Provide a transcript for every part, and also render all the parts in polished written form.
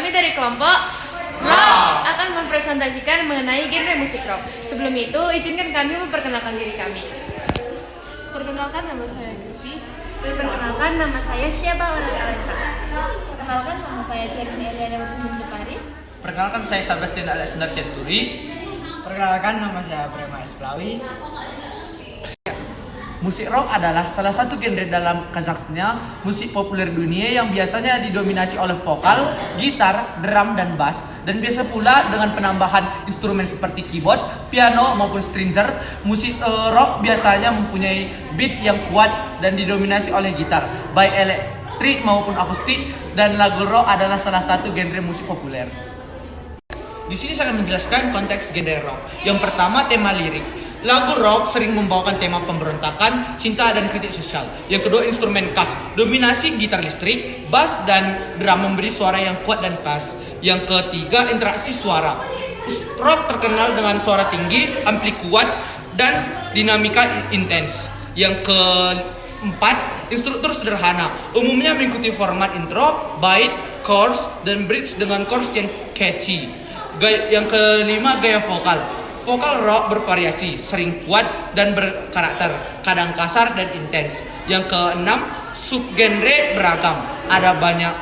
Kami dari kelompok rock akan mempresentasikan mengenai genre musik rock. Sebelum itu, izinkan kami memperkenalkan diri kami. Perkenalkan, nama saya Gilvi. Perkenalkan, nama saya Syaba Oralenta. Perkenalkan, nama saya Cherish Eliana Bersemin Depari. Perkenalkan, saya Sebastian Alexander Senturi. Perkenalkan, nama saya Prema Esplawi. Musik rock adalah salah satu genre dalam kazakhstan musik populer dunia yang biasanya didominasi oleh vokal, gitar, drum, dan bass, dan biasa pula dengan penambahan instrumen seperti keyboard, piano, maupun stringer. Musik rock biasanya mempunyai beat yang kuat dan didominasi oleh gitar, baik elektrik maupun akustik, dan lagu rock adalah salah satu genre musik populer. Di sini saya akan menjelaskan konteks genre rock. Yang pertama, tema lirik. Lagu rock sering membawakan tema pemberontakan, cinta, dan kritik sosial. Yang kedua, instrumen khas. Dominasi gitar listrik, bass, dan drum memberi suara yang kuat dan khas. Yang ketiga, interaksi suara. Rock terkenal dengan suara tinggi, ampli kuat, dan dinamika intens. Yang keempat, instruktur sederhana. Umumnya mengikuti format intro, bait, chorus, dan bridge dengan chorus yang catchy. Yang kelima, gaya vokal. Vokal rock bervariasi, sering kuat dan berkarakter, kadang kasar dan intens. Yang keenam, subgenre beragam. Ada banyak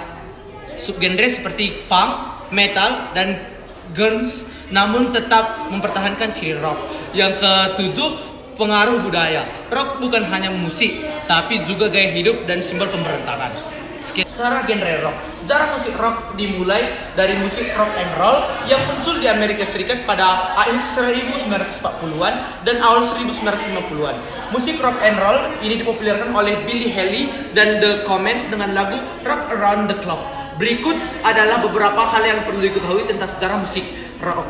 subgenre seperti punk, metal, dan grunge, namun tetap mempertahankan ciri rock. Yang ketujuh, pengaruh budaya. Rock bukan hanya musik, tapi juga gaya hidup dan simbol pemberontakan. Sejarah genre rock. Sejarah musik rock dimulai dari musik rock and roll yang muncul di Amerika Serikat pada akhir 1940-an dan awal 1950-an. Musik rock and roll ini dipopulerkan oleh Billy Haley dan The Comets dengan lagu Rock Around the Clock. Berikut adalah beberapa hal yang perlu diketahui tentang sejarah musik rock.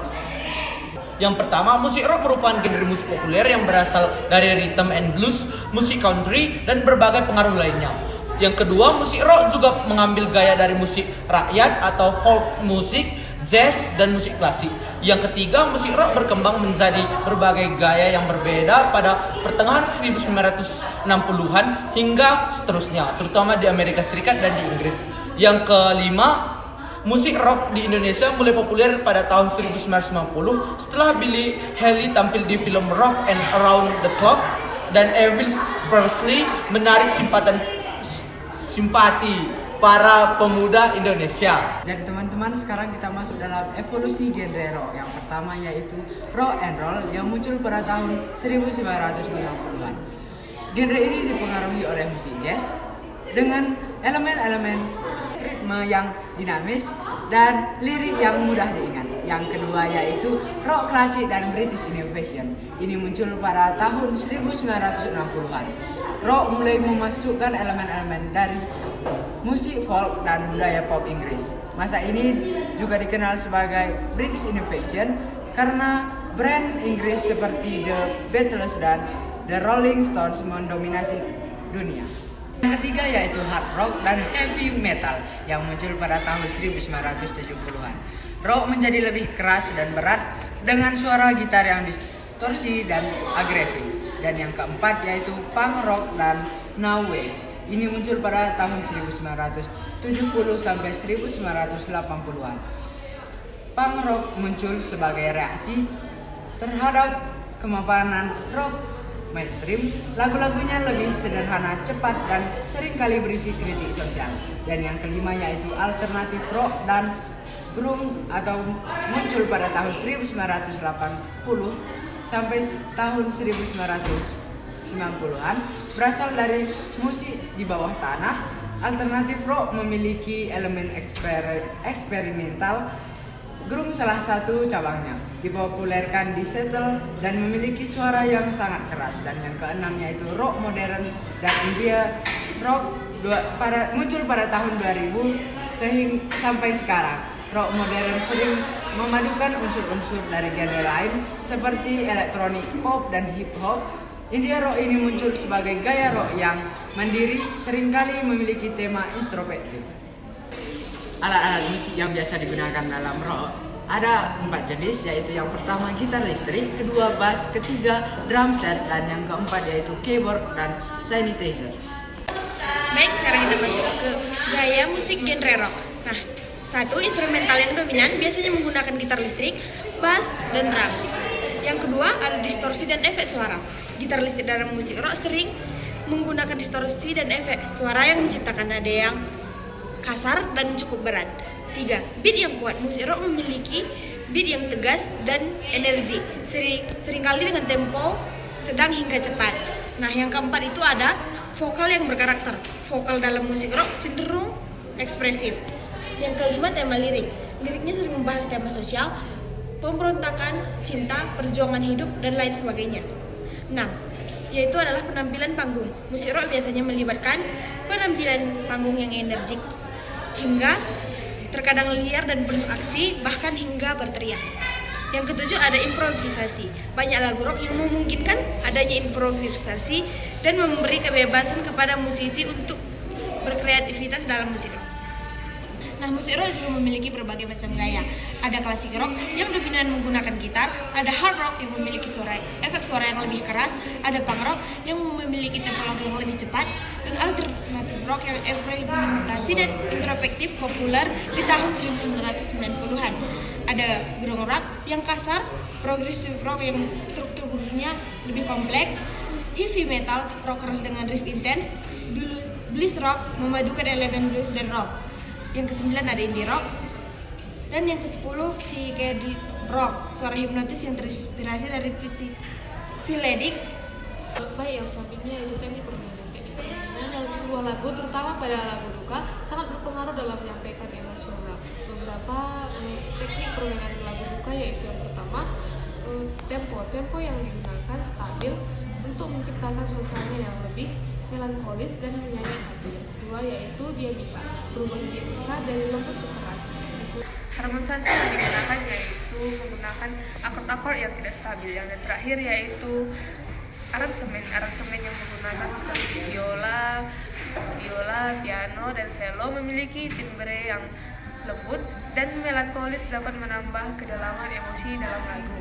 Yang pertama, musik rock merupakan genre musik populer yang berasal dari rhythm and blues, musik country, dan berbagai pengaruh lainnya. Yang kedua, musik rock juga mengambil gaya dari musik rakyat atau folk music, jazz, dan musik klasik. Yang ketiga, musik rock berkembang menjadi berbagai gaya yang berbeda pada pertengahan 1960-an hingga seterusnya, terutama di Amerika Serikat dan di Inggris. Yang kelima, musik rock di Indonesia mulai populer pada tahun 1990 setelah Billy Haley tampil di film Rock and Around the Clock dan Elvis Presley menarik simpati para pemuda Indonesia. Jadi teman-teman, sekarang kita masuk dalam evolusi genre rock. Yang pertama yaitu rock and roll yang muncul pada tahun 1990-an. Genre ini dipengaruhi oleh musik jazz dengan elemen-elemen ritme yang dinamis dan lirik yang mudah diingat. Yang kedua yaitu rock klasik dan British Innovation. Ini muncul pada tahun 1960-an. Rock mulai memasukkan elemen-elemen dari musik folk dan budaya pop Inggris. Masa ini juga dikenal sebagai British Innovation karena brand Inggris seperti The Beatles dan The Rolling Stones mendominasi dunia. Yang ketiga yaitu hard rock dan heavy metal yang muncul pada tahun 1970-an. Rock menjadi lebih keras dan berat dengan suara gitar yang distorsi dan agresif. Dan yang keempat yaitu punk rock dan now wave. Ini muncul pada tahun 1970 sampai 1980-an. Punk rock muncul sebagai reaksi terhadap kemapanan rock mainstream. Lagu-lagunya lebih sederhana, cepat, dan seringkali berisi kritik sosial. Dan yang kelima yaitu alternatif rock dan grunge atau muncul pada tahun 1980 sampai tahun 1990-an, berasal dari musik di bawah tanah. Alternatif rock memiliki elemen eksperimental. Grunge salah satu cabangnya, dipopulerkan di Seattle dan memiliki suara yang sangat keras. Dan yang keenam yaitu rock modern dan India rock muncul pada tahun 2000 sampai sekarang. Rock modern sering memadukan unsur-unsur dari genre lain seperti elektronik, pop, dan hip hop. India rock ini muncul sebagai gaya rock yang mandiri, seringkali memiliki tema introspektif. Alat-alat musik yang biasa digunakan dalam rock ada 4 jenis, yaitu yang pertama gitar listrik, kedua bass, ketiga drum set, dan yang keempat yaitu keyboard dan synthesizer. Baik, sekarang kita masuk ke gaya musik genre rock. Nah, Satu, instrumental yang dominan biasanya menggunakan gitar listrik, bass, dan drum. Yang kedua, ada distorsi dan efek suara. Gitar listrik dalam musik rock sering menggunakan distorsi dan efek suara yang menciptakan nada yang kasar dan cukup berat. Tiga, beat yang kuat. Musik rock memiliki beat yang tegas dan energi, seringkali dengan tempo sedang hingga cepat. Nah, yang keempat itu ada vokal yang berkarakter. Vokal dalam musik rock cenderung ekspresif. Yang kelima, tema lirik. Liriknya sering membahas tema sosial, pemberontakan, cinta, perjuangan hidup, dan lain sebagainya. 6. Yaitu adalah penampilan panggung. Musik rock biasanya melibatkan penampilan panggung yang energik, hingga terkadang liar dan penuh aksi, bahkan hingga berteriak. Yang ketujuh, ada improvisasi. Banyak lagu rock yang memungkinkan adanya improvisasi dan memberi kebebasan kepada musisi untuk berkreativitas dalam musik rock. Nah, musik rock juga memiliki berbagai macam gaya. Ada klasik rock yang dominan menggunakan gitar, ada hard rock yang memiliki efek suara yang lebih keras, ada punk rock yang memiliki tempo lagu yang lebih cepat, dan alternatif rock yang eksperimentasi dan introspektif populer di tahun 1990-an. Ada grunge rock yang kasar, progressive rock yang strukturnya lebih kompleks, heavy metal, rock keras dengan riff intens, blues rock memadukan elemen blues dan rock. Yang ke-9 ada indie rock, dan yang ke-10 psychedelic rock, suara hipnotis yang terinspirasi dari psiledik. Baik, yang selanjutnya itu teknik permainan. Teknik permainan dalam sebuah lagu, terutama pada lagu duka, sangat berpengaruh dalam menyampaikan emosional. Beberapa teknik permainan lagu duka yaitu yang pertama, tempo yang digunakan stabil untuk menciptakan suasana yang lebih melankolis dan menyanyi hati. Yang kedua yaitu dinamika, berubah dinamika dari lembut ke keras. Harmonisasi yang digunakan yaitu menggunakan akord-akord yang tidak stabil. Yang terakhir yaitu aransemen yang menggunakan seperti viola, piano, dan cello memiliki timbre yang lembut dan melankolis, dapat menambah kedalaman emosi dalam lagu.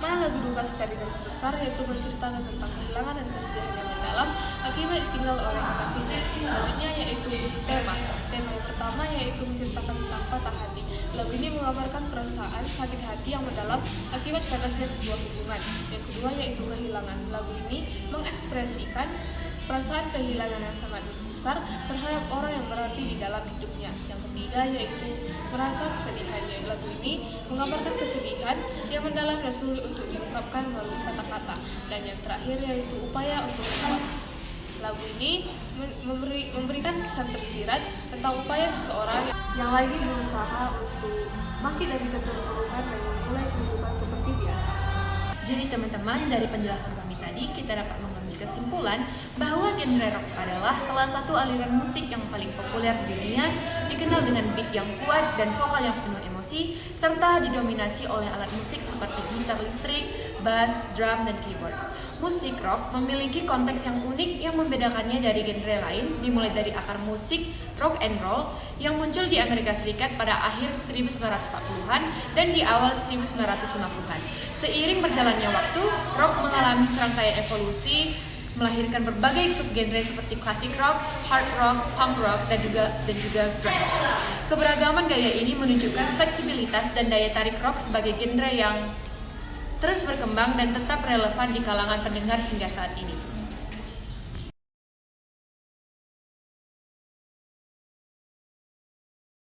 Makna lagu duka secara garis besar yaitu menceritakan tentang kehilangan dan kesedihan yang mendalam akibat ditinggal oleh kekasihnya. Selanjutnya yaitu tema. Tema yang pertama yaitu menceritakan tentang patah hati. Lagu ini mengabarkan perasaan sakit hati yang mendalam akibat kanasnya sebuah hubungan. Yang kedua yaitu kehilangan. Lagu ini mengekspresikan perasaan kehilangan yang sangat besar terhadap orang yang berarti di dalam hidupnya. Yang ketiga yaitu merasa kesedihan. Lagu ini menggambarkan kesedihan yang mendalam dan sulit untuk diungkapkan melalui kata-kata. Dan yang terakhir yaitu upaya untuk kuat. Lagu ini memberikan kesan tersirat tentang upaya seseorang yang lagi berusaha untuk bangkit dari keterpurukan dan memulai kehidupan seperti biasa. Jadi teman-teman, dari penjelasan kami tadi kita dapat mengambil kesimpulan bahwa genre rock adalah salah satu aliran musik yang paling populer di dunia, dikenal dengan beat yang kuat dan vokal yang penuh emosi, serta didominasi oleh alat musik seperti gitar listrik, bass, drum, dan keyboard. Musik rock memiliki konteks yang unik yang membedakannya dari genre lain, dimulai dari akar musik rock and roll yang muncul di Amerika Serikat pada akhir 1940-an dan di awal 1950-an. Seiring berjalannya waktu, rock mengalami serangkaian evolusi, melahirkan berbagai subgenre seperti classic rock, hard rock, punk rock, dan juga grunge. Keberagaman gaya ini menunjukkan fleksibilitas dan daya tarik rock sebagai genre yang terus berkembang dan tetap relevan di kalangan pendengar hingga saat ini.